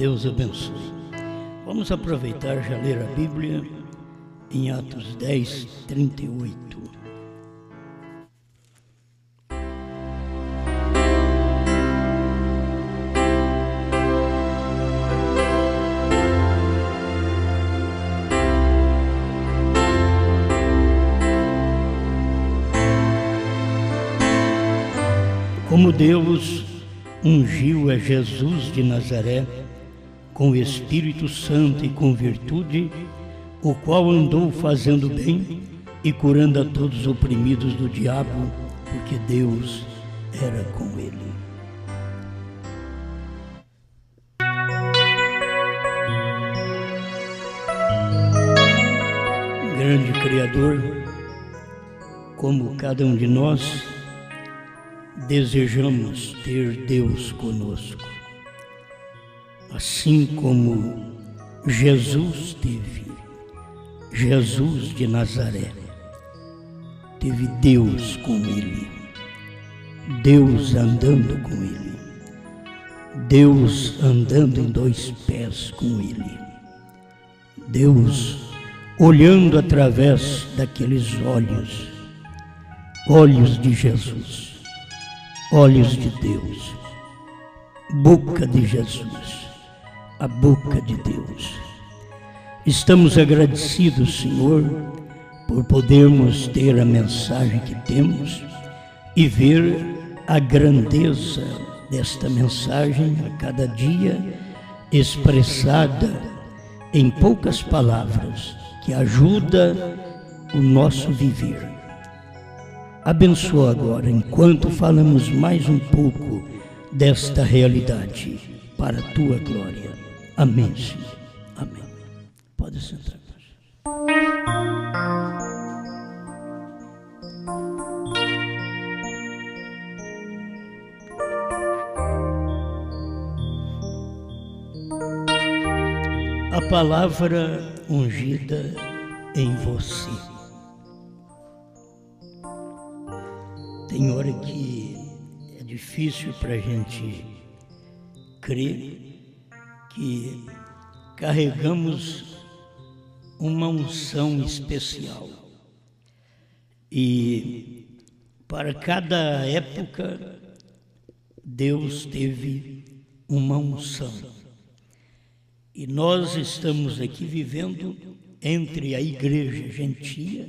Deus abençoe. Vamos aproveitar já ler a Bíblia em Atos 10, 38. Como Deus ungiu a Jesus de Nazaré com o Espírito Santo e com virtude, o qual andou fazendo bem e curando a todos os oprimidos do diabo, porque Deus era com ele. Grande Criador, como cada um de nós, desejamos ter Deus conosco, assim como Jesus teve, Jesus de Nazaré, teve Deus com ele, Deus andando com ele, Deus andando em dois pés com ele, Deus olhando através daqueles olhos de Jesus, olhos de Deus, boca de Jesus, a boca de Deus. Estamos agradecidos, Senhor, por podermos ter a mensagem que temos e ver a grandeza desta mensagem a cada dia expressada em poucas palavras que ajuda o nosso viver. Abençoa agora, enquanto falamos mais um pouco desta realidade, para a Tua glória. Amém, Senhor. Amém. Pode sentar. A palavra ungida em você. Tem hora que é difícil para a gente crer que carregamos uma unção especial. E para cada época, Deus teve uma unção. E nós estamos aqui vivendo entre a igreja gentia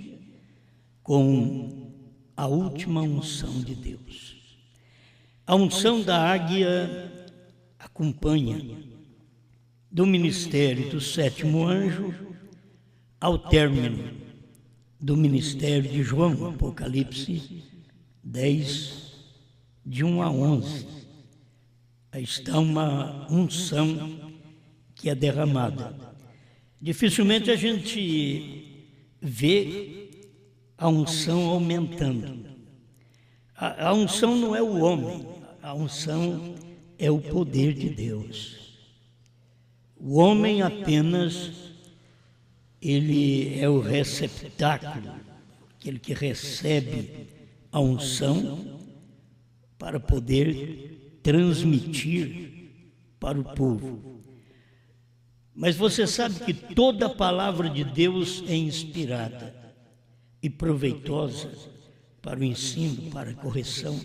com a última unção de Deus. A unção da águia acompanha do ministério do sétimo anjo ao término do ministério de João, Apocalipse 10, de 1 a 11. Aí está uma unção que é derramada. Dificilmente a gente vê a unção aumentando. A unção não é o homem, a unção é o poder de Deus. O homem apenas, ele é o receptáculo, aquele que recebe a unção para poder transmitir para o povo. Mas você sabe que toda a palavra de Deus é inspirada e proveitosa para o ensino, para a correção.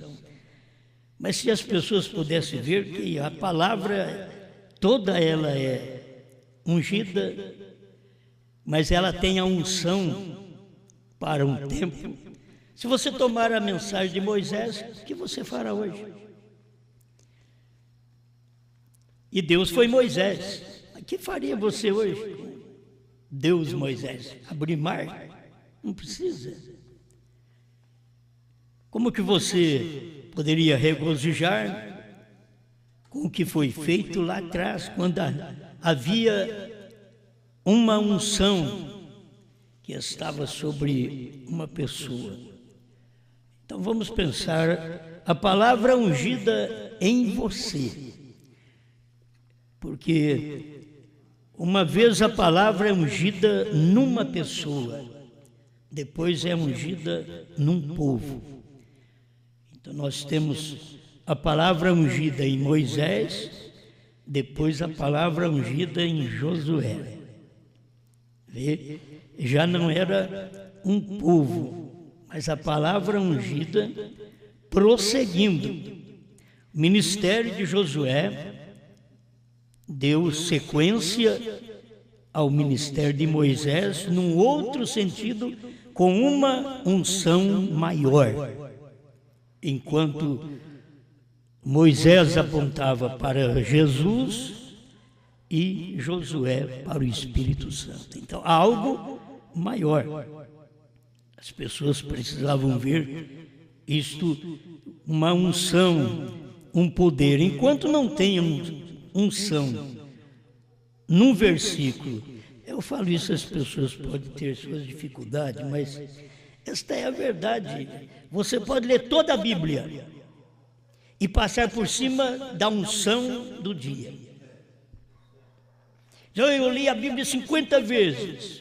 Mas se as pessoas pudessem ver que a palavra, toda ela é ungida, mas ela tem a unção para um tempo. Se você tomar a mensagem de Moisés, o que você fará hoje? E Deus foi Moisés. O que faria você hoje? Deus, Moisés, abrir mar? Não precisa. Como que você poderia regozijar com o que foi feito lá atrás, quando havia uma unção que estava sobre uma pessoa? Então vamos pensar a palavra ungida em você, porque uma vez a palavra é ungida numa pessoa, depois é ungida num povo. Então nós temos a palavra ungida em Moisés, depois a palavra ungida em Josué. Vê? Já não era um povo, mas a palavra ungida prosseguindo. O ministério de Josué deu sequência ao ministério de Moisés, num outro sentido, com uma unção maior. Enquanto Moisés apontava para Jesus e Josué para o Espírito Santo. Então, algo maior. As pessoas precisavam ver isto, uma unção, um poder. Enquanto não tem unção num versículo, eu falo isso, as pessoas podem ter suas dificuldades, mas esta é a verdade. Você pode ler toda a Bíblia e passar por cima da unção do dia. Então eu li a Bíblia 50 vezes,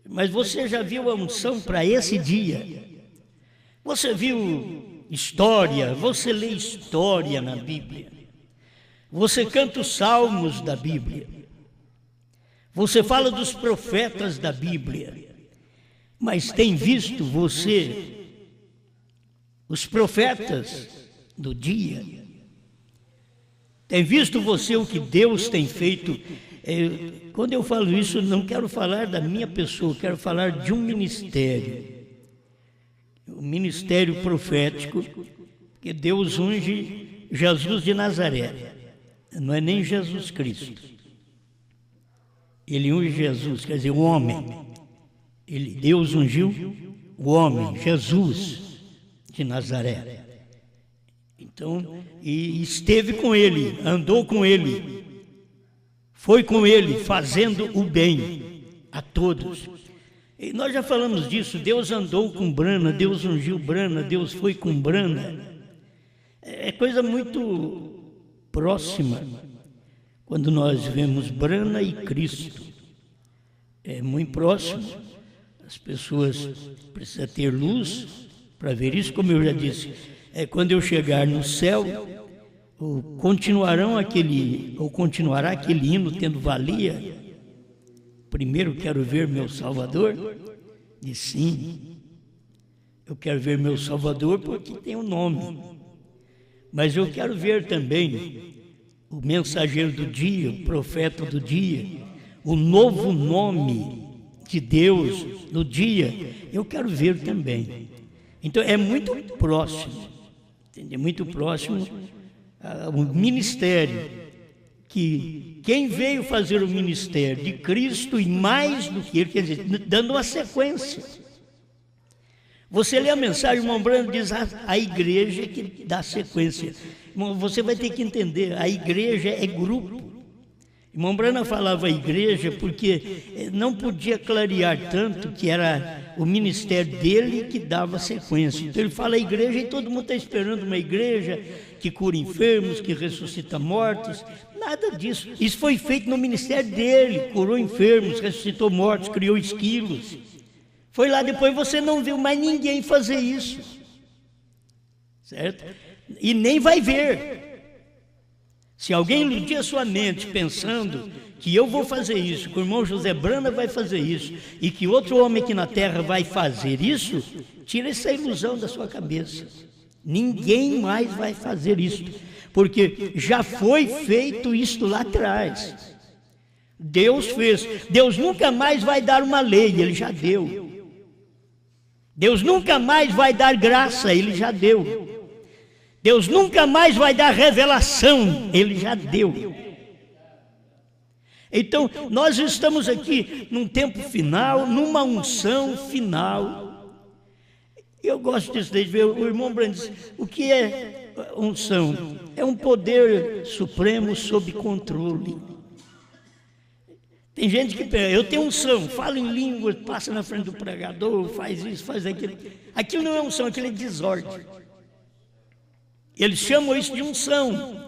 mas você já viu a unção para esse dia? Você viu história, você lê história na Bíblia, você canta os salmos da Bíblia, você fala dos profetas da Bíblia, mas tem visto você os profetas do dia? Tem visto você o que Deus tem feito? Quando eu falo isso, não quero falar da minha pessoa, quero falar de um ministério. O ministério profético, que Deus unge Jesus de Nazaré. Não é nem Jesus Cristo. Ele unge Jesus, quer dizer, o homem. Deus ungiu o homem, Jesus de Nazaré. Então, e esteve com ele, andou com ele, foi com ele, fazendo o bem a todos. E nós já falamos disso, Deus andou com Brana, Deus ungiu Brana, Deus foi com Brana. É coisa muito próxima quando nós vemos Brana e Cristo. É muito próximo. As pessoas precisam ter luz para ver isso, como eu já disse. Quando eu chegar no céu, continuará aquele hino tendo valia? Primeiro quero ver meu Salvador. E sim, eu quero ver meu Salvador porque tem um nome. Mas eu quero ver também o mensageiro do dia, o profeta do dia, o novo nome de Deus no dia. Eu quero ver também. Então é muito próximo. É muito próximo ao ministério, que quem veio fazer o ministério de Cristo e mais do que ele, quer dizer, dando uma sequência. Você lê a mensagem, o irmão Brando diz a igreja que dá sequência. Você vai ter que entender, a igreja é grupo. O irmão Brana falava igreja porque não podia clarear tanto que era o ministério dele que dava sequência. Então ele fala igreja e todo mundo está esperando uma igreja que cura enfermos, que ressuscita mortos. Nada disso. Isso foi feito no ministério dele. Curou enfermos, ressuscitou mortos, criou esquilos. Foi lá, depois você não viu mais ninguém fazer isso. Certo? E nem vai ver. Se alguém iludir a sua mente pensando que eu vou fazer isso, que o irmão José Brana vai fazer isso, e que outro homem aqui na terra vai fazer isso, tira essa ilusão da sua cabeça. Ninguém mais vai fazer isso, porque já foi feito isto lá atrás. Deus fez. Deus nunca mais vai dar uma lei, Ele já deu. Deus nunca mais vai dar graça, Ele já deu. Deus nunca mais vai dar revelação, Ele já deu. Então, nós estamos aqui num tempo final, numa unção final. Eu gosto disso, de ver o irmão Brando diz, o que é unção? É um poder supremo sob controle. Tem gente que pensa, eu tenho unção, fala em línguas, passa na frente do pregador, faz isso, faz aquilo. Aquilo não é unção, aquilo é desordem. Eles chamam isso de unção.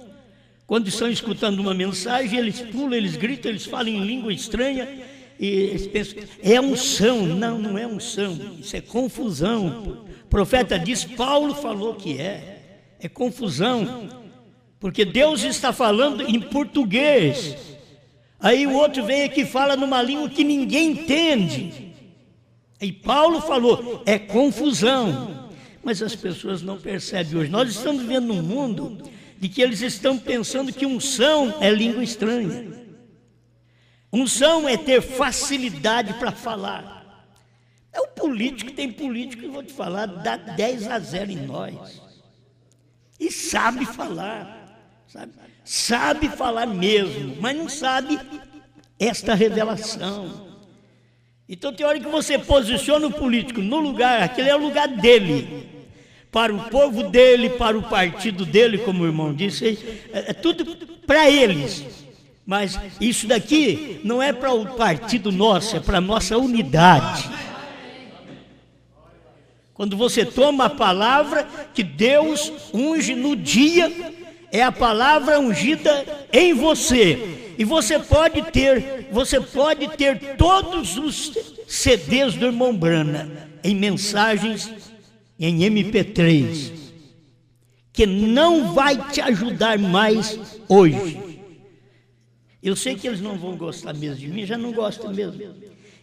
Quando estão escutando uma mensagem, eles pulam, eles gritam, eles falam em língua estranha e eles pensam, é unção. Não, não é unção, isso é confusão. O profeta diz, Paulo falou que é confusão. porque Deus está falando em português. Aí o outro vem aqui e fala numa língua que ninguém entende. E Paulo falou, é confusão. Mas as pessoas não percebem hoje. Nós estamos vivendo num mundo de que eles estão pensando que unção é língua estranha. Unção é ter facilidade para falar. É o político, tem político que eu vou te falar, dá 10-0 em nós. E sabe falar, sabe falar mesmo, mas não sabe esta revelação. Então tem hora que você posiciona o político no lugar, aquele é o lugar dele, para o povo dele, para o partido dele, como o irmão disse, é tudo para eles. Mas isso daqui não é para o partido nosso, é para a nossa unidade. Quando você toma a palavra que Deus unge no dia, é a palavra ungida em você. E você pode ter todos os CDs do irmão Brana em mensagens em MP3, que não vai te ajudar mais hoje. Eu sei que eles não vão gostar mesmo de mim, já não gostam mesmo.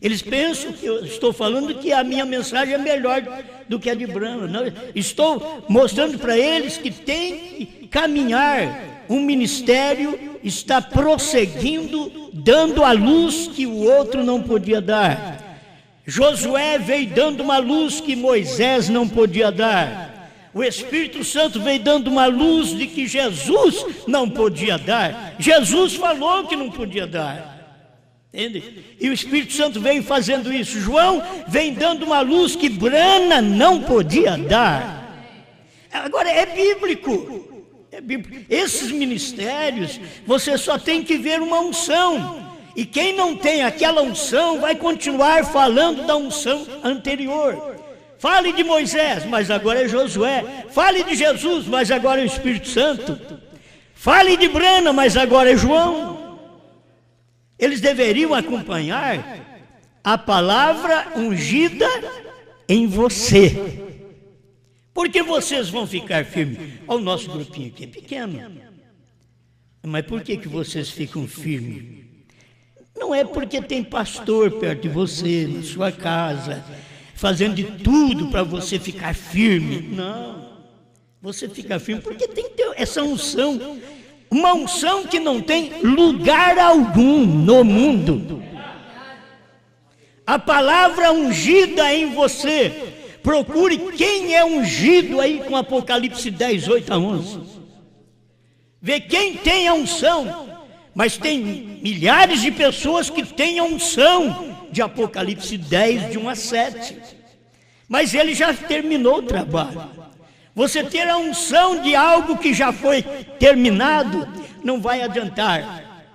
Eles pensam que eu estou falando que a minha mensagem é melhor do que a de Brana. Não, estou mostrando para eles que tem que caminhar. Um ministério está prosseguindo, dando a luz que o outro não podia dar. Josué veio dando uma luz que Moisés não podia dar. O Espírito Santo veio dando uma luz de que Jesus não podia dar. Jesus falou que não podia dar. Entende? E o Espírito Santo vem fazendo isso. João vem dando uma luz que Brana não podia dar. Agora é bíblico. É bíblico. Esses ministérios, você só tem que ver uma unção. E quem não tem aquela unção vai continuar falando da unção anterior. Fale de Moisés, mas agora é Josué. Fale de Jesus, mas agora é o Espírito Santo. Fale de Brana, mas agora é João. Eles deveriam acompanhar a palavra ungida em você. Porque vocês vão ficar firmes. Olha o nosso grupinho aqui, é pequeno. Mas por que vocês ficam firmes? Não é porque tem pastor perto de você, na sua casa, fazendo de tudo para você ficar firme. Não. Você fica firme porque tem que ter essa unção. Uma unção que não tem lugar algum no mundo. A palavra ungida em você. Procure quem é ungido aí com Apocalipse 10, 8 a 11. Vê quem tem a unção. Mas tem milhares de pessoas que têm a unção de Apocalipse 10, de 1 a 7. Mas ele já terminou o trabalho. Você ter a unção de algo que já foi terminado, não vai adiantar.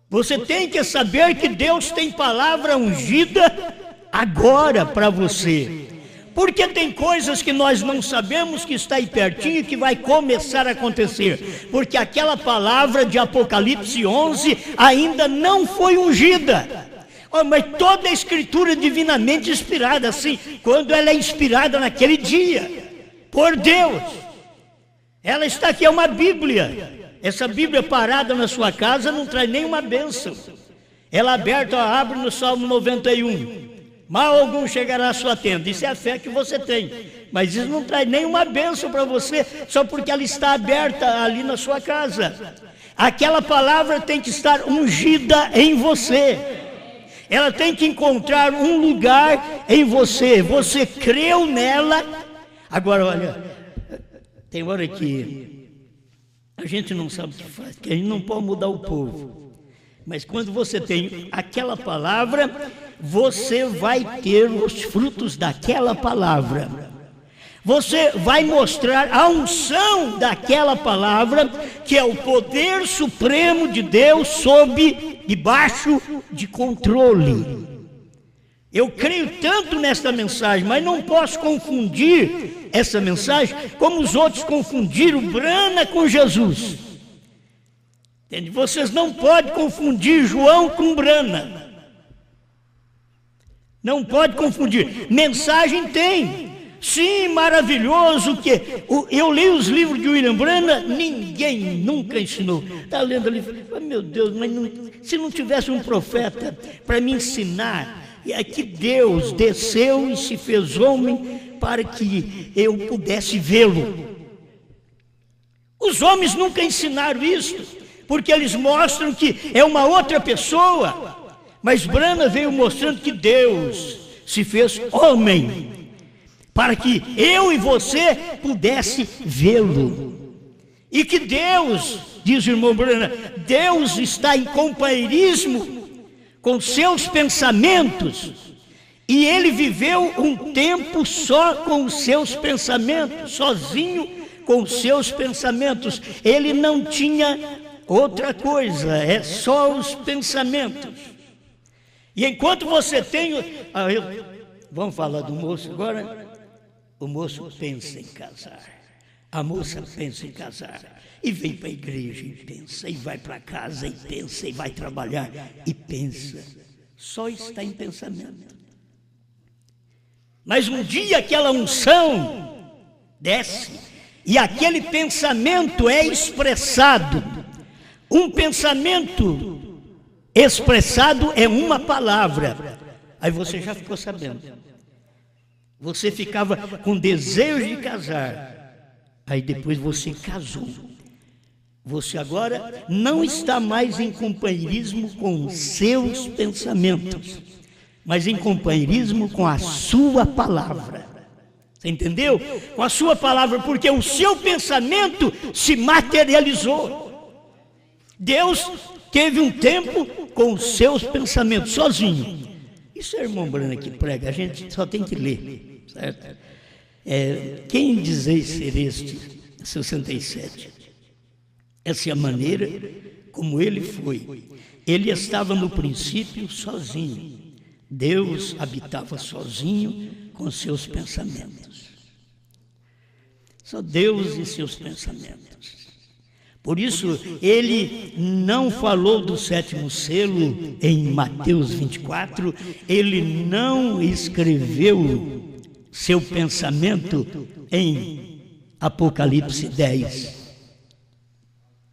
Você tem que saber que Deus tem palavra ungida agora para você. Porque tem coisas que nós não sabemos que está aí pertinho e que vai começar a acontecer. Porque aquela palavra de Apocalipse 11 ainda não foi ungida. Oh, mas toda a escritura é divinamente inspirada, assim, quando ela é inspirada naquele dia, por Deus. Ela está aqui, é uma Bíblia. Essa Bíblia parada na sua casa não traz nenhuma bênção. Ela aberta, abre no Salmo 91. Mal algum chegará à sua tenda. Isso é a fé que você tem. Mas isso não traz nenhuma bênção para você, só porque ela está aberta ali na sua casa. Aquela palavra tem que estar ungida em você. Ela tem que encontrar um lugar em você. Você creu nela. Agora, olha, tem hora que a gente não sabe o que faz, porque a gente não pode mudar o povo. Mas quando você tem aquela palavra, você vai ter os frutos daquela palavra. Você vai mostrar a unção daquela palavra, que é o poder supremo de Deus debaixo de controle. Eu creio tanto nesta mensagem, mas não posso confundir essa mensagem como os outros confundiram Brana com Jesus. Entende? Vocês não podem confundir João com Brana. Não pode confundir. Mensagem tem, Sim, maravilhoso, que eu leio os livros de William Branham, ninguém nunca ensinou. Está lendo ali, meu Deus, mas se não tivesse um profeta para me ensinar, é que Deus desceu e se fez homem para que eu pudesse vê-lo. Os homens nunca ensinaram isso, porque eles mostram que é uma outra pessoa, mas Branham veio mostrando que Deus se fez homem, para que eu e você pudesse vê-lo. E que Deus, diz o irmão Branham, Deus está em companheirismo com seus pensamentos, e ele viveu um tempo só com os seus pensamentos, sozinho com os seus pensamentos. Ele não tinha outra coisa, é só os pensamentos. E enquanto você tem... vamos falar do moço agora? O moço pensa em casar, a moça pensa em casar, e vem para a igreja e pensa, e vai para casa e pensa, e vai trabalhar e pensa, só está em pensamento. Mas um dia aquela unção desce, e aquele pensamento é expressado. Um pensamento expressado é uma palavra. Aí você já ficou sabendo. Você ficava com desejo de casar, aí depois você casou. Você agora não está mais em companheirismo com os seus pensamentos, mas em companheirismo com a sua palavra. Você entendeu? Com a sua palavra, porque o seu pensamento se materializou. Deus teve um tempo com os seus pensamentos, sozinho. Isso é o irmão Branham que prega, a gente só tem que ler. Certo? Quem dizeis ser este? 67. Essa é a maneira como ele foi. Ele estava no princípio sozinho. Deus habitava sozinho com seus pensamentos. Só Deus e seus pensamentos. Por isso, ele não falou do sétimo selo em Mateus 24, ele não escreveu seu pensamento em Apocalipse 10,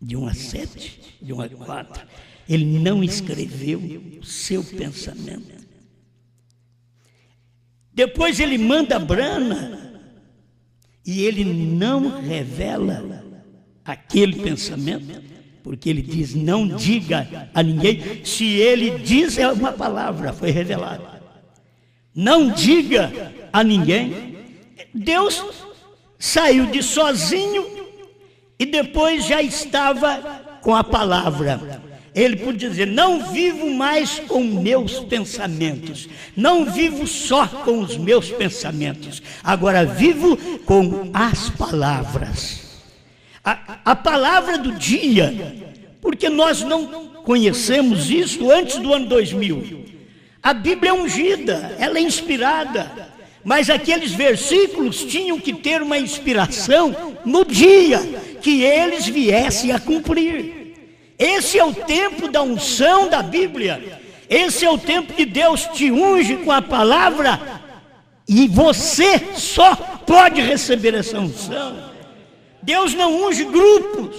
de 1 a 7, de 1 a 4. Ele não escreveu o seu pensamento. Depois ele manda Branham, e ele não revela aquele pensamento, porque ele diz, não diga a ninguém. Se ele diz, é uma palavra, foi revelada. Não diga a ninguém. Deus saiu de sozinho e depois já estava com a palavra. Ele podia dizer, não vivo mais com meus pensamentos, não vivo só com os meus pensamentos, agora vivo com as palavras. A palavra do dia, porque nós não conhecemos isso antes do ano 2000. A Bíblia é ungida, ela é inspirada, mas aqueles versículos tinham que ter uma inspiração no dia que eles viessem a cumprir. Esse é o tempo da unção da Bíblia. Esse é o tempo que Deus te unge com a palavra, e você só pode receber essa unção. Deus não unge grupos,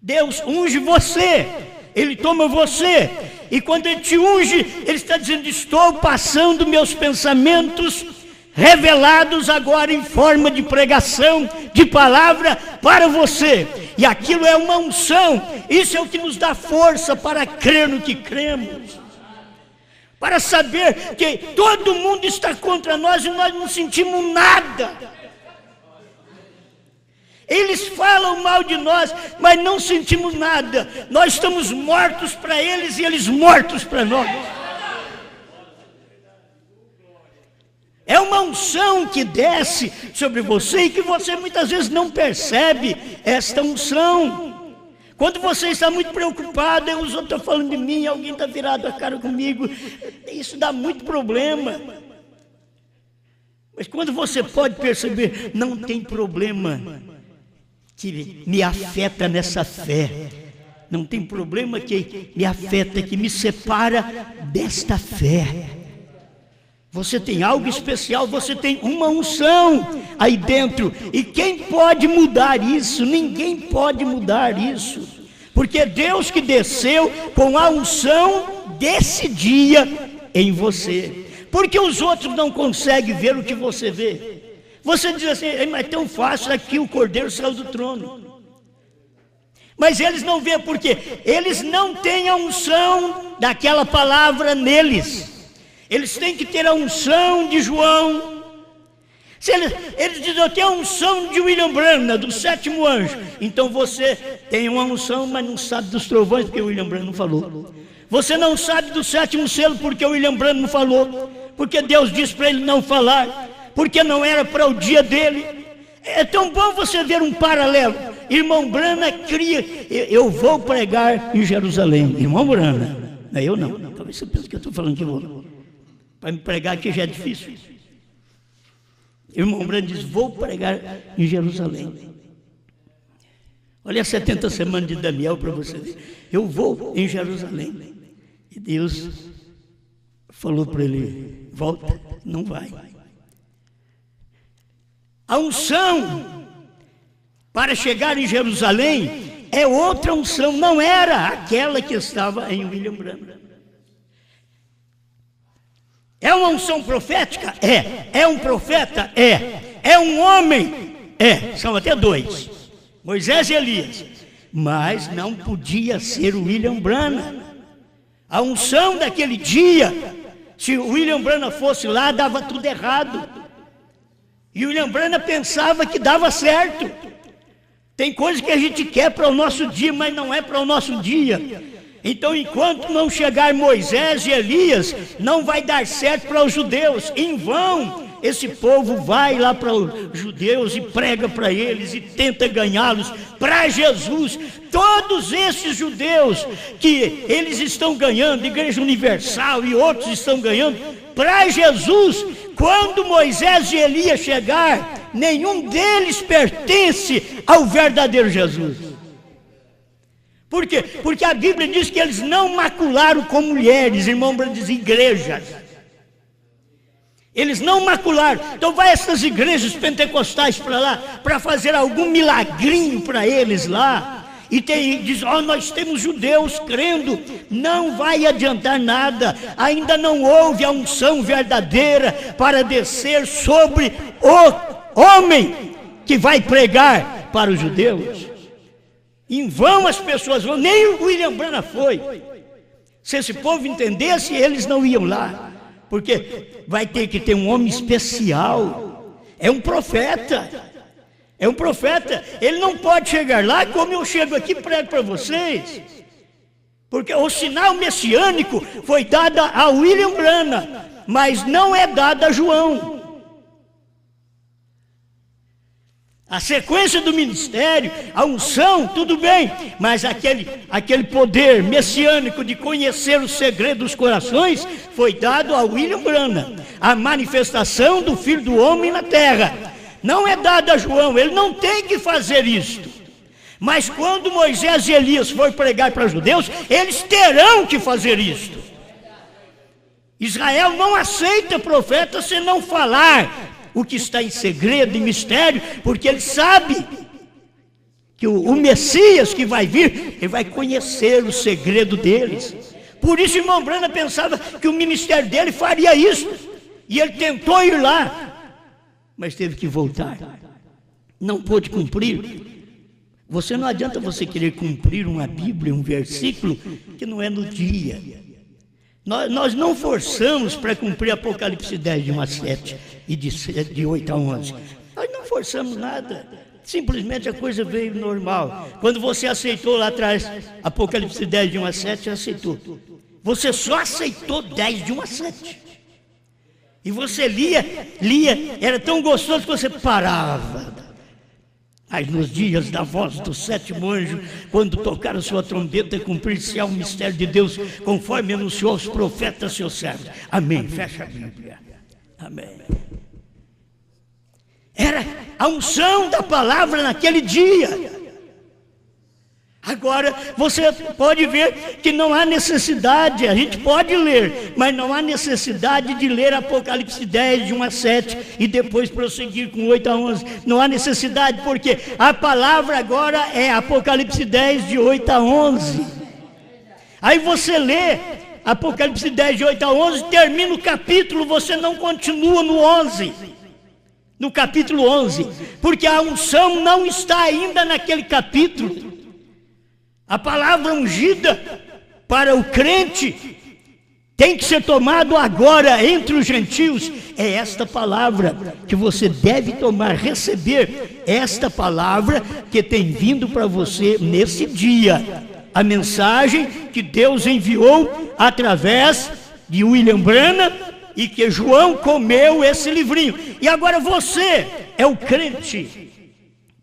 Deus unge você. Ele toma você, e quando Ele te unge, Ele está dizendo, estou passando meus pensamentos revelados agora em forma de pregação, de palavra para você. E aquilo é uma unção. Isso é o que nos dá força para crer no que cremos, para saber que todo mundo está contra nós e nós não sentimos nada. Eles falam mal de nós, mas não sentimos nada. Nós estamos mortos para eles e eles mortos para nós. É uma unção que desce sobre você e que você muitas vezes não percebe esta unção. Quando você está muito preocupado, os outros estão falando de mim, alguém está virado a cara comigo, isso dá muito problema. Mas quando você pode perceber, não tem problema que me afeta nessa fé, não tem problema que me afeta, que me separa desta fé. Você tem algo especial, você tem uma unção aí dentro. E quem pode mudar isso? Ninguém pode mudar isso. Porque é Deus que desceu com a unção desse dia em você. Porque os outros não conseguem ver o que você vê. Você diz assim, mas é tão fácil, aqui o Cordeiro saiu do trono. Mas eles não veem porque eles não têm a unção daquela palavra neles. Eles têm que ter a unção de João. Se eles dizem, eu tenho a unção de William Branham, do sétimo anjo. Então você tem uma unção, mas não sabe dos trovões, porque o William Branham não falou. Você não sabe do sétimo selo, porque o William Branham não falou. Porque Deus disse para ele não falar. Porque não era para o dia dele. É tão bom você ver um paralelo. Irmão Branham cria, eu vou pregar em Jerusalém. Irmão Branham, não, eu não. Talvez você pense que eu estou falando que vou. Para me pregar aqui já é difícil. Irmão Branham diz, vou pregar em Jerusalém. Olha as 70 semanas de Daniel para você ver. Eu vou em Jerusalém. E Deus falou para ele, volta, não vai. A unção para chegar em Jerusalém é outra unção, não era aquela que estava em William Branham. É uma unção profética? É. É um profeta? É. É um homem? É. São até dois, Moisés e Elias. Mas não podia ser o William Branham. A unção daquele dia, se o William Branham fosse lá, dava tudo errado. E o William Branham pensava que dava certo. Tem coisas que a gente quer para o nosso dia, mas não é para o nosso dia. Então, enquanto não chegar Moisés e Elias, não vai dar certo para os judeus. Em vão, esse povo vai lá para os judeus e prega para eles e tenta ganhá-los para Jesus. Todos esses judeus que eles estão ganhando, Igreja Universal e outros estão ganhando, para Jesus, quando Moisés e Elias chegar, nenhum deles pertence ao verdadeiro Jesus. Por quê? Porque a Bíblia diz que eles não macularam com mulheres, irmão, diz igrejas. Eles não macularam. Então vai essas igrejas pentecostais para lá, para fazer algum milagrinho para eles lá. E diz, nós temos judeus crendo. Não vai adiantar nada. Ainda não houve a unção verdadeira para descer sobre o homem que vai pregar para os judeus. Em vão as pessoas vão, nem o William Branham foi. Se esse povo entendesse, eles não iam lá. Porque vai ter que ter um homem especial. É um profeta. É um profeta. Ele não pode chegar lá como eu chego aqui e prego para vocês. Porque o sinal messiânico foi dado a William Branham, mas não é dado a João. A sequência do ministério, a unção, tudo bem, mas aquele poder messiânico de conhecer o segredo dos corações foi dado a William Branham. A manifestação do Filho do Homem na terra não é dada a João, ele não tem que fazer isto. Mas quando Moisés e Elias forem pregar para os judeus, eles terão que fazer isto. Israel não aceita profeta se não falar o que está em segredo e mistério, porque ele sabe que o Messias que vai vir, ele vai conhecer o segredo deles. Por isso, irmão Branham pensava que o ministério dele faria isso, e ele tentou ir lá, mas teve que voltar, não pôde cumprir. Você não adianta você querer cumprir uma Bíblia, um versículo que não é no dia. Nós não forçamos para cumprir Apocalipse 10, de 1 a 7 e de 8 a 11. Nós não forçamos nada. Simplesmente a coisa veio normal. Quando você aceitou lá atrás Apocalipse 10, de 1 a 7, você aceitou. Você só aceitou 10, de 1 a 7. E você lia, era tão gostoso que você parava. Mas nos dias da voz do sétimo anjo, quando tocar a sua trombeta, cumprir-se-á o mistério de Deus, conforme anunciou aos profetas seus servos. Amém. Fecha a Bíblia. Amém. Era a unção da palavra naquele dia. Agora, você pode ver que não há necessidade, a gente pode ler, mas não há necessidade de ler Apocalipse 10, de 1 a 7, e depois prosseguir com 8 a 11. Não há necessidade, porque a palavra agora é Apocalipse 10, de 8 a 11. Aí você lê Apocalipse 10, de 8 a 11, termina o capítulo, você não continua no 11. No capítulo 11, porque a unção não está ainda naquele capítulo. A palavra ungida para o crente tem que ser tomado agora entre os gentios. É esta palavra que você deve tomar, receber esta palavra que tem vindo para você nesse dia. A mensagem que Deus enviou através de William Branham e que João comeu esse livrinho. E agora você é o crente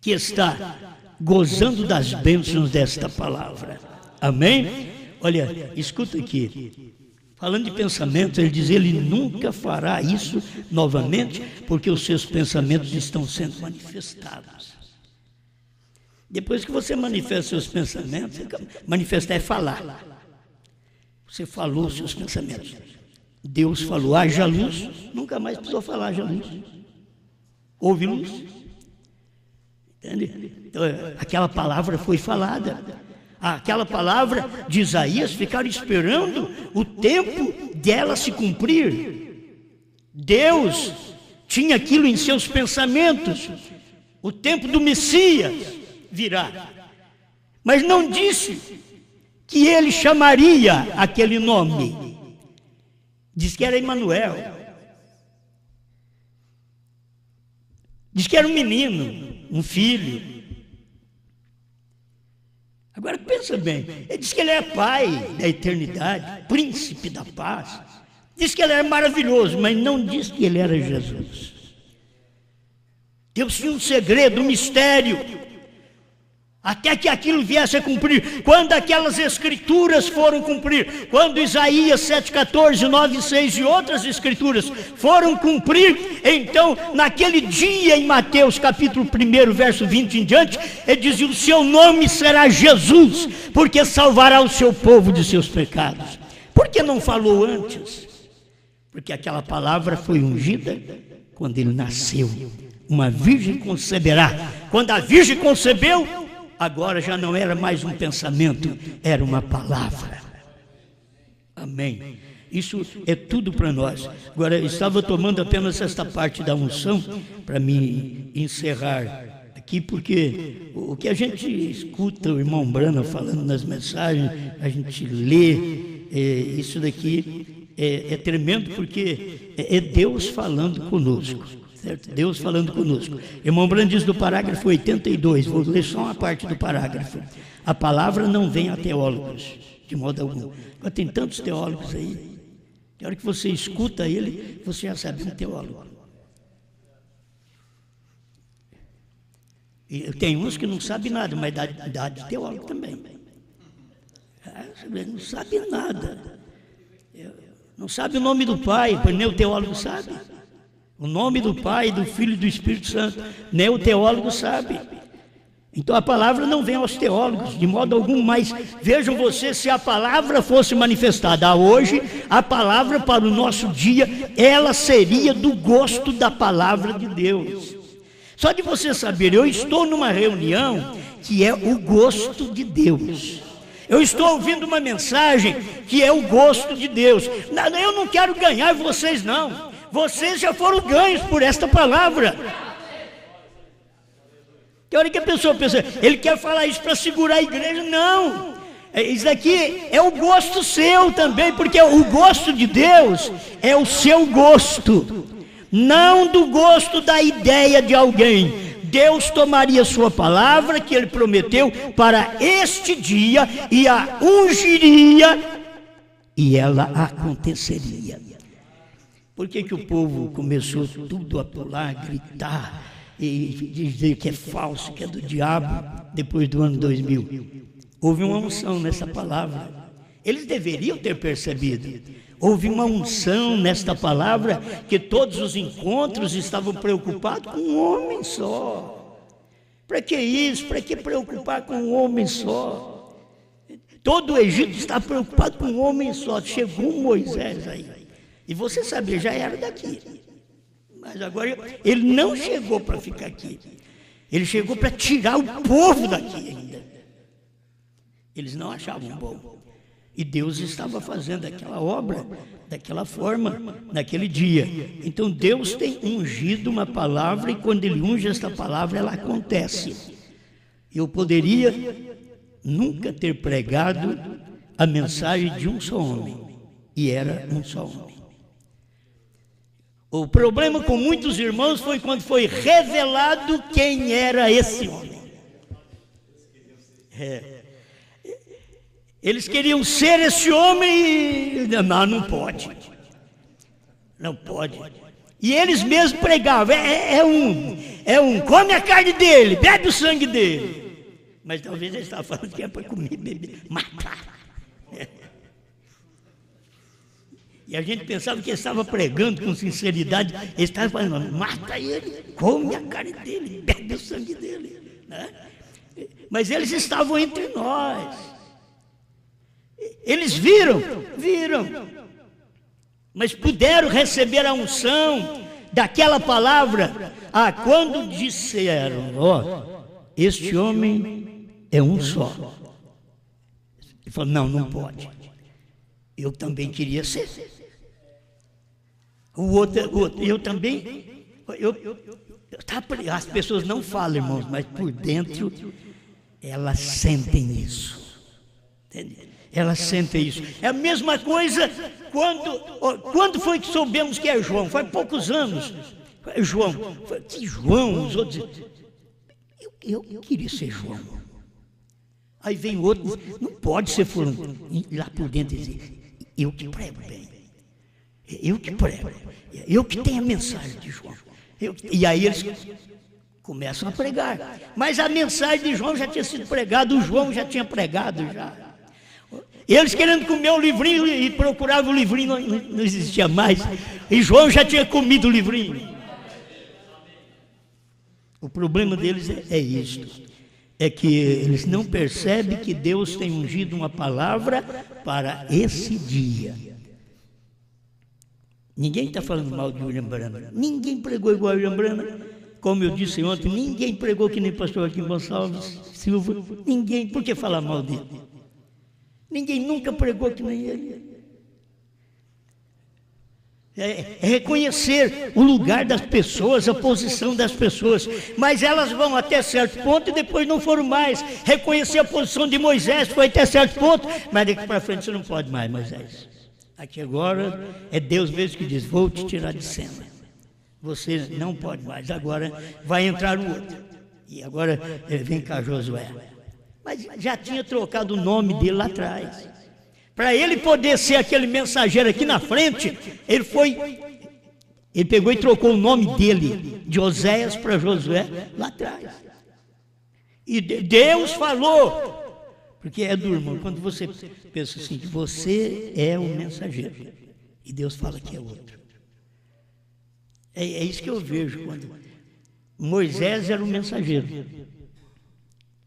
que está gozando das bênçãos desta palavra. Amém? Olha, escuta aqui. Falando de pensamentos, ele diz: ele nunca fará isso novamente, porque os seus pensamentos estão sendo manifestados. Depois que você manifesta seus pensamentos, manifestar é falar. Você falou seus pensamentos. Deus falou: haja luz, nunca mais precisou falar haja luz. Houve luz. Entende? Então, aquela palavra foi falada. Aquela palavra de Isaías, ficaram esperando o tempo dela se cumprir. Deus tinha aquilo em seus pensamentos. O tempo do Messias virá. Mas não disse que ele chamaria aquele nome. Diz que era Emanuel. Diz que era um menino, um filho. Agora pensa bem, ele diz que ele é pai da eternidade, príncipe da paz. Diz que ele era maravilhoso, mas não diz que ele era Jesus. Deus tinha um segredo, um mistério, até que aquilo viesse a cumprir. Quando aquelas escrituras foram cumprir, quando Isaías 7,14, 9,6 e outras escrituras foram cumprir, então naquele dia em Mateus capítulo 1, verso 20 em diante, ele dizia: o seu nome será Jesus, porque salvará o seu povo de seus pecados. Por que não falou antes? Porque aquela palavra foi ungida quando ele nasceu. Uma virgem conceberá. Quando a virgem concebeu, agora já não era mais um pensamento, era uma palavra. Amém. Isso é tudo para nós. Agora, eu estava tomando apenas esta parte da unção para me encerrar aqui, porque o que a gente escuta o irmão Branham falando nas mensagens, a gente lê, isso daqui é tremendo, porque é Deus falando conosco. Certo? Deus falando conosco. Irmão Branham diz do parágrafo 82, vou ler só uma parte do parágrafo: a palavra não vem a teólogos, de modo algum. Agora tem tantos teólogos aí, na hora que você escuta ele, você já sabe, um teólogo. E tem uns que não sabem nada, mas dá de teólogo também. Não sabe nada. Não sabe o nome do Pai, nem o teólogo sabe. O nome do Pai, do Filho e do Espírito Santo, nem o teólogo sabe. Então a palavra não vem aos teólogos, de modo algum, mas vejam vocês, se a palavra fosse manifestada hoje, a palavra para o nosso dia, ela seria do gosto da palavra de Deus. Só de você saber, eu estou numa reunião que é o gosto de Deus. Eu estou ouvindo uma mensagem que é o gosto de Deus. Eu não quero ganhar vocês, não. Vocês já foram ganhos por esta palavra. Tem hora que a pessoa pensa, ele quer falar isso para segurar a igreja. Não, isso aqui é o gosto seu também, porque o gosto de Deus é o seu gosto, não do gosto da ideia de alguém. Deus tomaria sua palavra que ele prometeu para este dia e a ungiria, e ela aconteceria. Por que o povo começou tudo a pular, gritar e dizer que é falso, que é do diabo, depois do ano 2000? Houve uma unção nessa palavra. Eles deveriam ter percebido. Houve uma unção nesta palavra, que todos os encontros estavam preocupados com um homem só. Para que isso? Para que preocupar com um homem só? Todo o Egito está preocupado com um homem só. Chegou Moisés aí. E você sabia, já era daqui. Mas agora ele não chegou para ficar aqui. Ele chegou para tirar o povo daqui ainda. Eles não achavam bom. E Deus estava fazendo aquela obra daquela forma, naquele dia. Então Deus tem ungido uma palavra, e quando Ele unge esta palavra, ela acontece. Eu poderia nunca ter pregado a mensagem de um só homem, e era um só homem. O problema com muitos irmãos foi quando foi revelado quem era esse homem. Eles queriam ser esse homem e... Não pode. Não pode. E eles mesmos pregavam, é um, come a carne dele, bebe o sangue dele. Mas talvez ele estava falando que é para comer, beber, matar. E a gente pensava que ele estava pregando com sinceridade. Ele estava falando, mata ele, come a carne dele, bebe o sangue dele. Né? Mas eles estavam entre nós. Eles viram, mas puderam receber a unção daquela palavra. Quando disseram, este homem é um só. Ele falou, não pode. Eu também queria ser. O outro, eu também. As pessoas não falam, irmãos, mas por dentro elas sentem isso. Entende? Elas sentem isso. É a mesma coisa quando foi que soubemos que é João? Foi há poucos anos. Que João? Os outros. Eu queria ser João. Aí vem outro, não pode ser fulano. Lá por dentro dizer, eu que prego bem. Eu que prego. Eu que tenho a mensagem de João. E aí eles começam a pregar. Mas a mensagem de João já tinha sido pregada, o João já tinha pregado já. Eles querendo comer o livrinho e procuravam o livrinho, não existia mais. E João já tinha comido o livrinho. O problema deles é isto. É que eles não percebem que Deus tem ungido uma palavra para esse dia. Ninguém está falando mal de William Branham. Ninguém pregou igual a William Branham. Como eu disse ontem, ninguém pregou que nem pastor Joaquim Gonçalves Silva. Ninguém. Por que falar mal dele? Ninguém nunca pregou que nem ele. É reconhecer o lugar das pessoas, a posição das pessoas. Mas elas vão até certo ponto e depois não foram mais. Reconhecer a posição de Moisés foi até certo ponto, mas daqui para frente você não pode mais, Moisés. Aqui agora é Deus mesmo que diz, vou te tirar de cena. Você não pode mais, agora vai entrar o outro. E agora vem cá Josué. Mas já tinha trocado o nome dele lá atrás. Para ele poder ser aquele mensageiro aqui na frente, ele pegou e trocou o nome dele, de Oséias para Josué, lá atrás. E Deus falou, porque é do irmão, quando você pensa assim, que você é o mensageiro, e Deus fala que é outro. É isso que eu vejo quando Moisés era o mensageiro.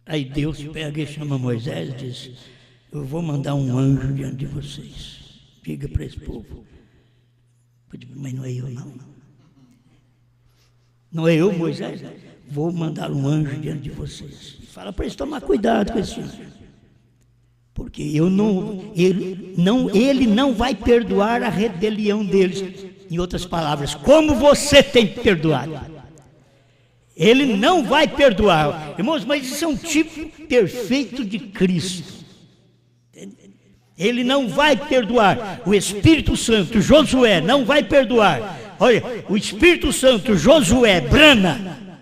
Aí Deus pega e chama Moisés e diz, eu vou mandar um anjo diante de vocês. Diga para esse povo. Mas não é eu não. Não é eu, Moisés? Vou mandar um anjo diante de vocês. Fala para eles tomar cuidado com esse anjo. Porque ele não vai perdoar a rebelião deles. Em outras palavras, como você tem perdoado. Ele não vai perdoar. Irmãos, mas isso é um tipo perfeito de Cristo. Ele não vai perdoar. O Espírito Santo, Josué, não vai perdoar. Olha, o Espírito Santo, Josué, Brana,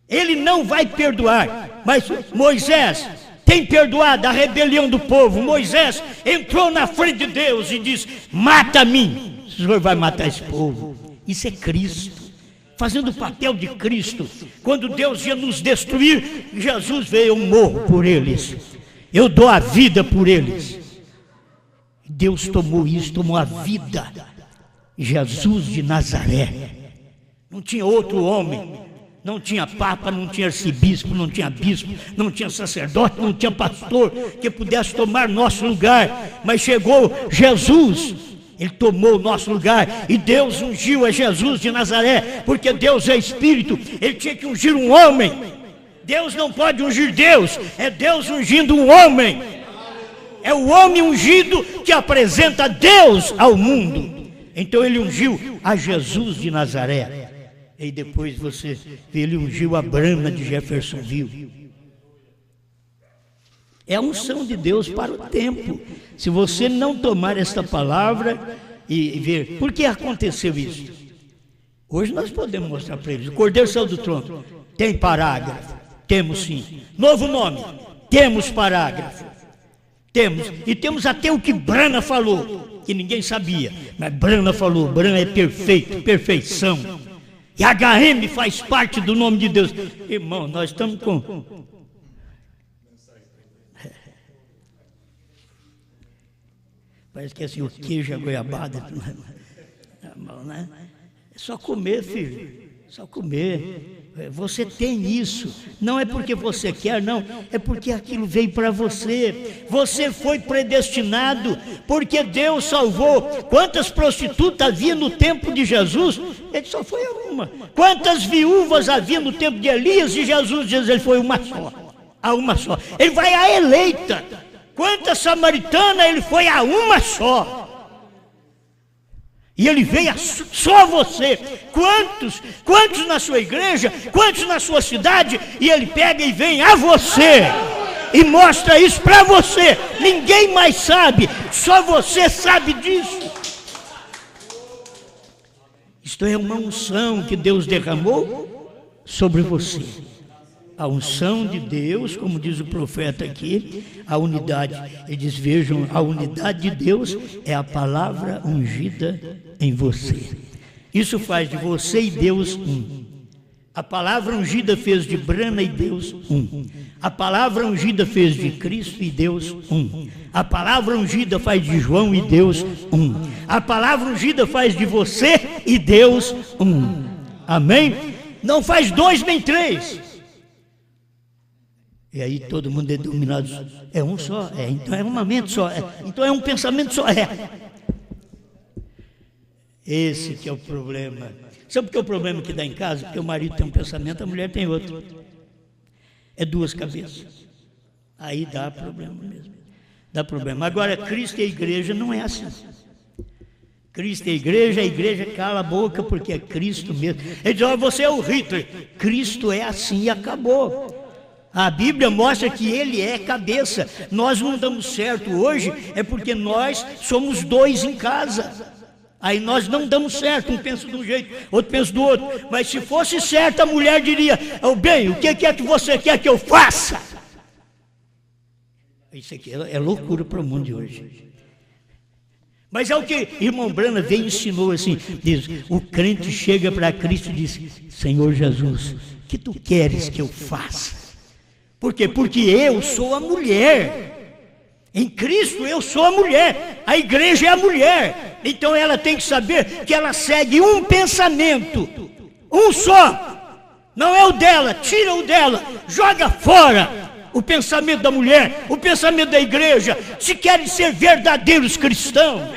ele não vai perdoar. Mas Moisés tem perdoado a rebelião do povo. Moisés entrou na frente de Deus e disse, mata-me. O Senhor vai matar esse povo. Isso é Cristo. Fazendo o papel de Cristo. Quando Deus ia nos destruir, Jesus veio, eu morro por eles. Eu dou a vida por eles. Deus tomou isso, tomou a vida. Jesus de Nazaré. Não tinha outro homem. Não tinha papa, não tinha arcebispo, não tinha bispo, não tinha sacerdote, não tinha pastor que pudesse tomar nosso lugar. Mas chegou Jesus, Ele tomou o nosso lugar. E Deus ungiu a Jesus de Nazaré, porque Deus é Espírito. Ele tinha que ungir um homem. Deus não pode ungir Deus, é Deus ungindo um homem. É o homem ungido que apresenta Deus ao mundo. Então Ele ungiu a Jesus de Nazaré. E depois você vê, Ele ungiu a Brana de Jeffersonville. É a unção de Deus para o tempo. Se você não tomar esta palavra e ver, por que aconteceu isso? Hoje nós podemos mostrar para eles. O Cordeiro saiu do trono. Tem parágrafo? Temos sim. Novo nome? Temos parágrafo. Temos. E temos até o que Brana falou, que ninguém sabia. Mas Brana falou, Brana é perfeito, perfeição. E HM faz parte do nome de Deus. Irmão, nós estamos com... Parece que é assim, o queijo e a goiabada. Né? É só comer, filho. Só comer. Você tem isso. Não é porque você quer, não. É porque aquilo veio para você. Você foi predestinado. Porque Deus salvou. Quantas prostitutas havia no tempo de Jesus? Ele só foi uma. Quantas viúvas havia no tempo de Elias? E Jesus diz, ele foi uma só. A uma só. Ele vai à eleita. Quantas samaritanas? Ele foi a uma só. E Ele veio a só você. Quantos na sua igreja? Quantos na sua cidade? E Ele pega e vem a você. E mostra isso para você. Ninguém mais sabe. Só você sabe disso. Isto é uma unção que Deus derramou sobre você. A unção de Deus, como diz o profeta aqui, a unidade. Ele diz, vejam, a unidade de Deus é a palavra ungida em você. Isso faz de você e Deus um. A palavra ungida fez de Brana e Deus um. A palavra ungida fez de Cristo e Deus um. A palavra ungida faz de João e Deus um. A palavra ungida faz de você e Deus um. Amém? Não faz dois nem três. E aí todo mundo é dominado. É um só, então é uma mente só, então é um pensamento só. Esse que é o problema. Sabe por que é o problema que dá em casa? Porque o marido tem um pensamento, a mulher tem outro. É duas cabeças. Aí dá problema mesmo. Dá problema. Agora, Cristo e a igreja não é assim. Cristo e a igreja cala a boca porque é Cristo mesmo. Ele diz, você é o Hitler. Cristo é assim e acabou. A Bíblia mostra que Ele é cabeça. Nós não damos certo hoje, é porque nós somos dois em casa. Aí nós não damos certo, um pensa de um jeito, outro pensa do outro. Mas se fosse certo, a mulher diria, bem, o que é que você quer que eu faça? Isso aqui é loucura para o mundo de hoje. Mas é o que irmão Brana veio e ensinou assim, diz, o crente chega para Cristo e diz, Senhor Jesus, o que tu queres que eu faça? Por quê? Porque eu sou a mulher. Em Cristo eu sou a mulher. A igreja é a mulher. Então ela tem que saber que ela segue um pensamento. Um só. Não é o dela. Tira o dela. Joga fora o pensamento da mulher. O pensamento da igreja. Se querem ser verdadeiros cristãos.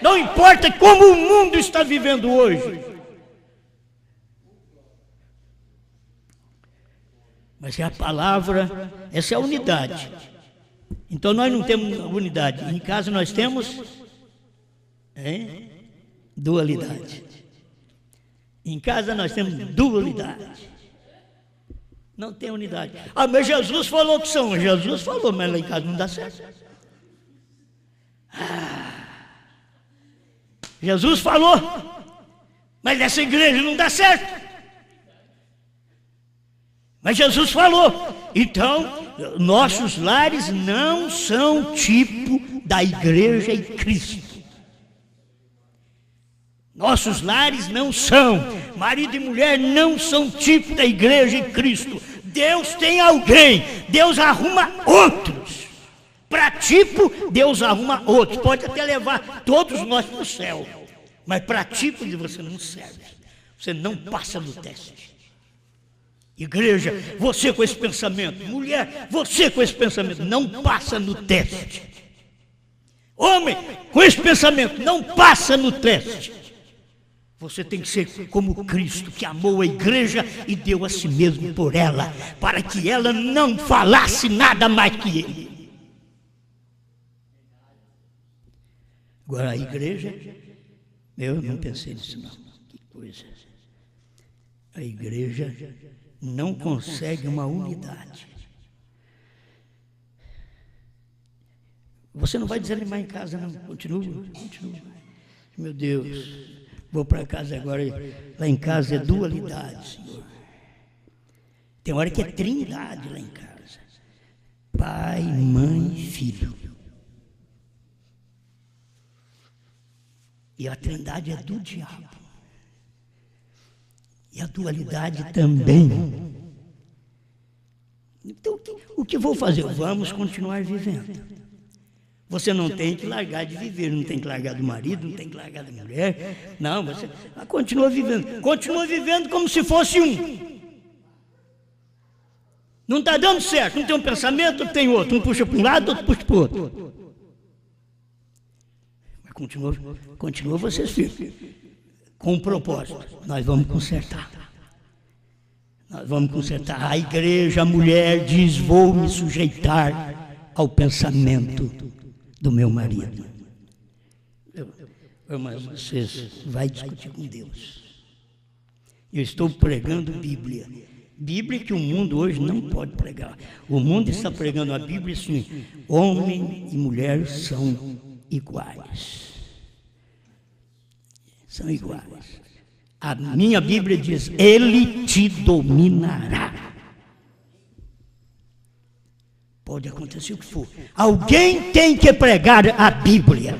Não importa como o mundo está vivendo hoje. Mas é a palavra, essa é a unidade. Então nós não temos unidade. Em casa nós temos dualidade. Em casa nós temos dualidade. Não tem unidade. Mas Jesus falou que são. Jesus falou, mas lá em casa não dá certo. Jesus falou, mas nessa igreja não dá certo. Mas Jesus falou. Então, nossos lares não são tipo da igreja e Cristo. Nossos lares não são. Marido e mulher não são tipo da igreja e Cristo. Deus tem alguém. Deus arruma outros. Para tipo, Deus arruma outros. Pode até levar todos nós para o céu. Mas para tipo, você não serve. Você não passa no teste. Igreja, você com esse pensamento. Mulher, você com esse pensamento. Não passa no teste. Homem, com esse pensamento. Não passa no teste. Você tem que ser como Cristo, que amou a igreja e deu a si mesmo por ela, para que ela não falasse nada mais que ele. Agora a igreja, eu não pensei nisso não. Que coisa. A igreja não consegue uma unidade. Você não vai desanimar em casa, não. Continue. Meu Deus, vou para casa agora. Lá em casa é dualidade, Senhor. Tem hora que é trindade lá em casa. Pai, mãe e filho. E a trindade é do diabo. E a dualidade também. Então, o que vou fazer? Vamos continuar vivendo. Você não tem que largar de viver, não tem que largar do marido, não tem que largar da mulher. Não, você continua vivendo. Continua vivendo como se fosse um. Não está dando certo. Um tem um pensamento, tem outro. Um puxa para um lado, outro puxa para o outro. Mas continua vocês firmes. Com um propósito, nós vamos consertar. Nós vamos consertar. A igreja, a mulher diz, vou me sujeitar ao pensamento do meu marido. Mas vocês vai discutir com Deus. Eu estou pregando Bíblia. Bíblia que o mundo hoje não pode pregar. O mundo está pregando a Bíblia assim, homem e mulher são iguais. São iguais. A minha Bíblia diz, ele te dominará. Pode acontecer o que for. Alguém tem que pregar a Bíblia.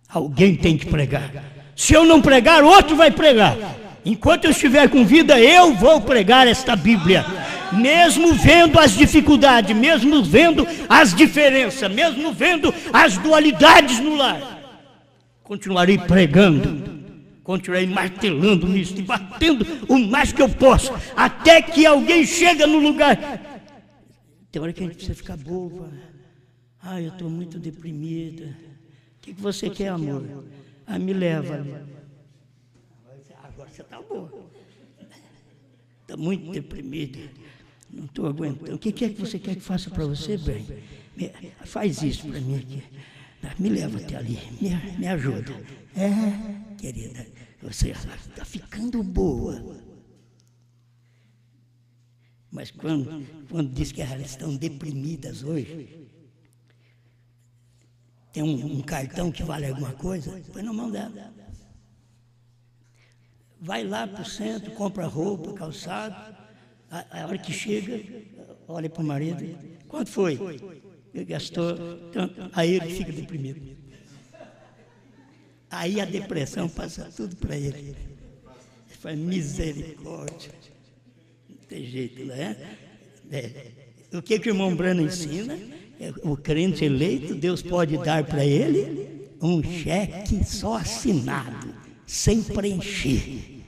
Alguém tem que pregar. Se eu não pregar, outro vai pregar. Enquanto eu estiver com vida, eu vou pregar esta Bíblia. Mesmo vendo as dificuldades, mesmo vendo as diferenças, mesmo vendo as dualidades no lar. Continuarei pregando, continuarei martelando nisso, e batendo o mais que eu posso, até que alguém chega no lugar. Tem hora que a gente precisa ficar boba. Eu estou muito deprimida. O que você quer, amor? Me leva. Agora você está boa. Está muito deprimida. Não estou aguentando. O que é que você quer que faça para você, bem? Faz isso para mim aqui. Me leva até ali, me ajuda. Querida, você está ficando boa. Mas quando diz que elas estão deprimidas hoje, tem um cartão que vale alguma coisa, põe na mão dela. Vai lá para o centro, compra roupa, calçado, a hora que chega, olha para o marido, quanto foi? Ele gastou tanto, aí ele fica deprimido. Aí a depressão passa tudo para ele. Ele faz misericórdia. Não tem jeito, né? O que o irmão Brano ensina? O crente eleito, Deus pode dar para ele um cheque só assinado, sem preencher.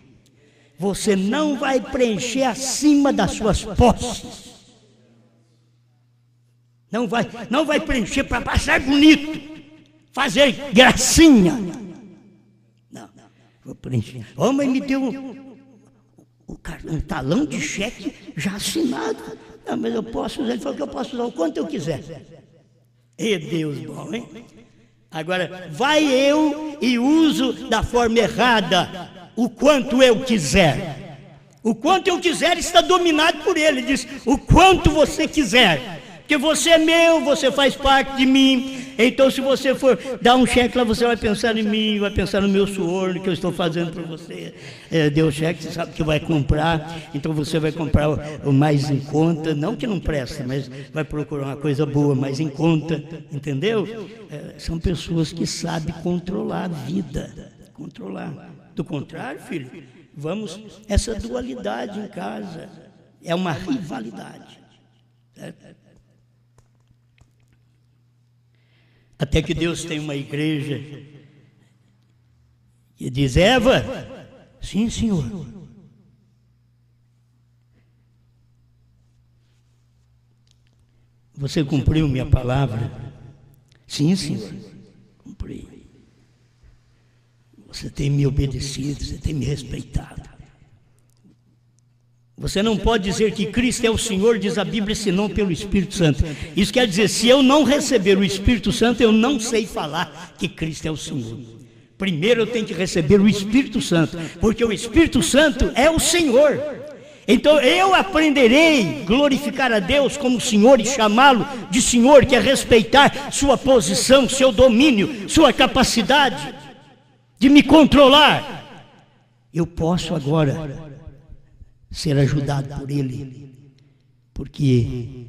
Você não vai preencher acima das suas posses. Não vai preencher para passar bonito, fazer gracinha. Não, vou preencher. Homem me deu um talão de cheque já assinado. Não, mas eu posso usar. Ele falou que eu posso usar o quanto eu quiser. E Deus bom, hein? Agora, vai eu e uso da forma errada o quanto eu quiser. O quanto eu quiser está dominado por ele. Ele diz, o quanto você quiser. Porque você é meu, você faz parte de mim. Então, se você for dar um cheque lá, você vai pensar em mim, vai pensar no meu suor, no que eu estou fazendo para você. Deu o cheque, você sabe que vai comprar, então você vai comprar o mais em conta, não que não presta, mas vai procurar uma coisa boa, mais em conta, entendeu? São pessoas que sabem controlar a vida, controlar. Do contrário, filho, vamos, essa dualidade em casa é uma rivalidade, certo? Até que Deus tem uma igreja que diz, Eva, sim, senhor. Você cumpriu minha palavra? Sim, Senhor, cumpri. Você tem me obedecido, você tem me respeitado. Você não pode dizer que Cristo é o Senhor, diz a Bíblia, senão pelo Espírito Santo. Isso quer dizer, se eu não receber o Espírito Santo, eu não sei falar que Cristo é o Senhor. Primeiro eu tenho que receber o Espírito Santo, porque o Espírito Santo é o Senhor. Então eu aprenderei a glorificar a Deus como Senhor e chamá-lo de Senhor, que é respeitar sua posição, seu domínio, sua capacidade de me controlar. Eu posso agora ser ajudado por Ele, porque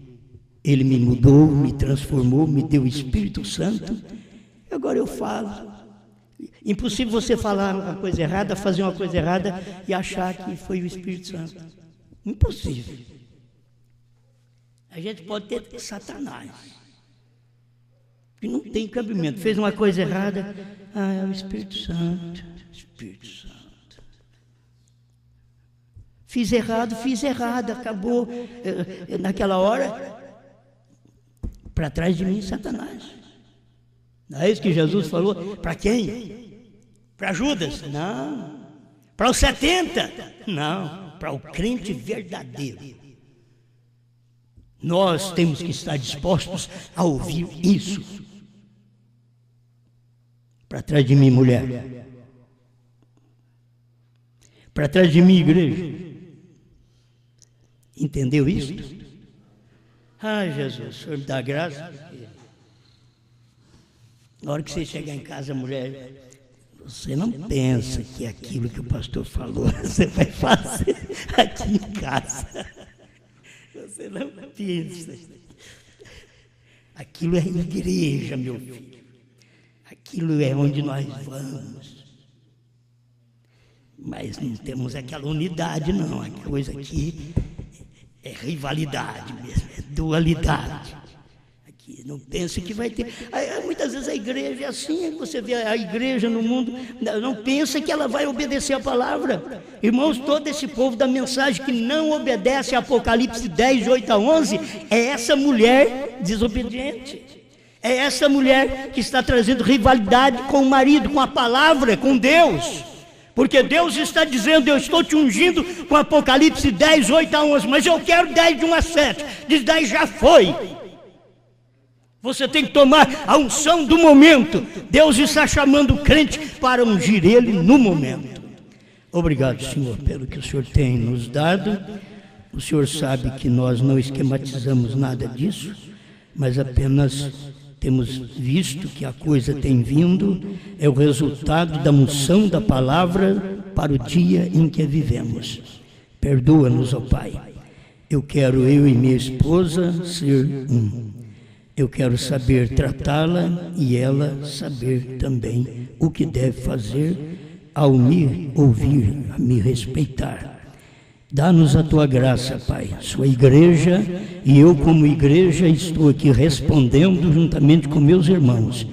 Ele me mudou, me transformou, me deu o Espírito Santo. Agora eu falo. Impossível você falar uma coisa errada, fazer uma coisa errada e achar que foi o Espírito Santo. Impossível. A gente pode ter Satanás, que não tem cabimento. Fez uma coisa errada, é o Espírito Santo. Espírito Santo. Fiz errado, acabou. Naquela hora, para trás de mim, Satanás. Não é isso que Jesus falou? Para quem? Para Judas? Não. Para os 70? Não. Para o crente verdadeiro. Nós temos que estar dispostos a ouvir isso. Para trás de mim, mulher. Para trás de mim, igreja. Entendeu isso? Jesus, o Senhor me dá graça. Porque na hora que você chegar em casa, mulher, você não pensa que aquilo que o pastor falou, você vai fazer aqui em casa. Você não pensa. Aquilo é igreja, meu filho. Aquilo é onde nós vamos. Mas não temos aquela unidade, não. A coisa aqui é rivalidade mesmo, é dualidade. Aqui, não pense que vai ter. Muitas vezes a igreja é assim, você vê a igreja no mundo, não pensa que ela vai obedecer a palavra. Irmãos, todo esse povo da mensagem que não obedece a Apocalipse 10, 8 a 11, é essa mulher desobediente. É essa mulher que está trazendo rivalidade com o marido, com a palavra, com Deus. Porque Deus está dizendo, eu estou te ungindo com Apocalipse 10, 8 a 11, mas eu quero 10, de 1 a 7. Diz 10 já foi. Você tem que tomar a unção do momento. Deus está chamando o crente para ungir ele no momento. Obrigado, Senhor, pelo que o Senhor tem nos dado. O Senhor sabe que nós não esquematizamos nada disso, mas apenas temos visto que a coisa tem vindo, é o resultado da unção da palavra para o dia em que vivemos. Perdoa-nos, ó Pai. Eu e minha esposa ser um. Eu quero saber tratá-la e ela saber também o que deve fazer ao me ouvir, a me respeitar. Dá-nos a tua graça, Pai, sua igreja, e eu como igreja estou aqui respondendo juntamente com meus irmãos.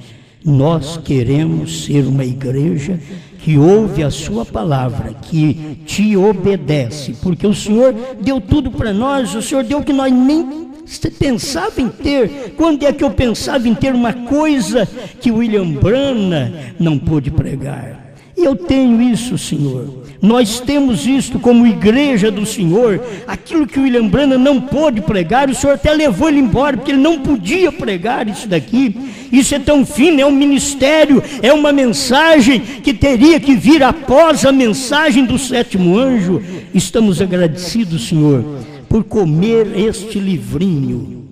Nós queremos ser uma igreja que ouve a sua palavra, que te obedece, porque o Senhor deu tudo para nós, o Senhor deu o que nós nem pensava em ter. Quando é que eu pensava em ter uma coisa que William Branham não pôde pregar? E eu tenho isso, Senhor. Nós temos isto como igreja do Senhor. Aquilo que o William Branham não pôde pregar, o Senhor até levou ele embora, porque ele não podia pregar isso daqui. Isso é tão fino, é um ministério, é uma mensagem que teria que vir após a mensagem do sétimo anjo. Estamos agradecidos, Senhor, por comer este livrinho.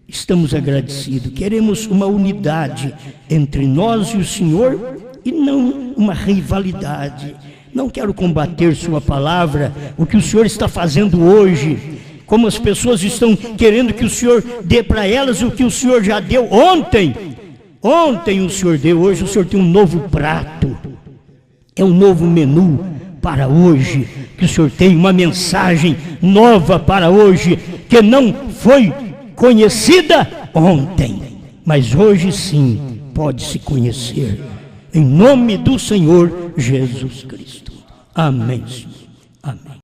Estamos agradecidos. Queremos uma unidade entre nós e o Senhor e não uma rivalidade. Não quero combater sua palavra, o que o Senhor está fazendo hoje, como as pessoas estão querendo que o Senhor dê para elas o que o Senhor já deu ontem. Ontem o Senhor deu, hoje o Senhor tem um novo prato, é um novo menu para hoje, que o Senhor tem uma mensagem nova para hoje, que não foi conhecida ontem, mas hoje sim pode se conhecer. Em nome do Senhor Jesus Cristo. Amém.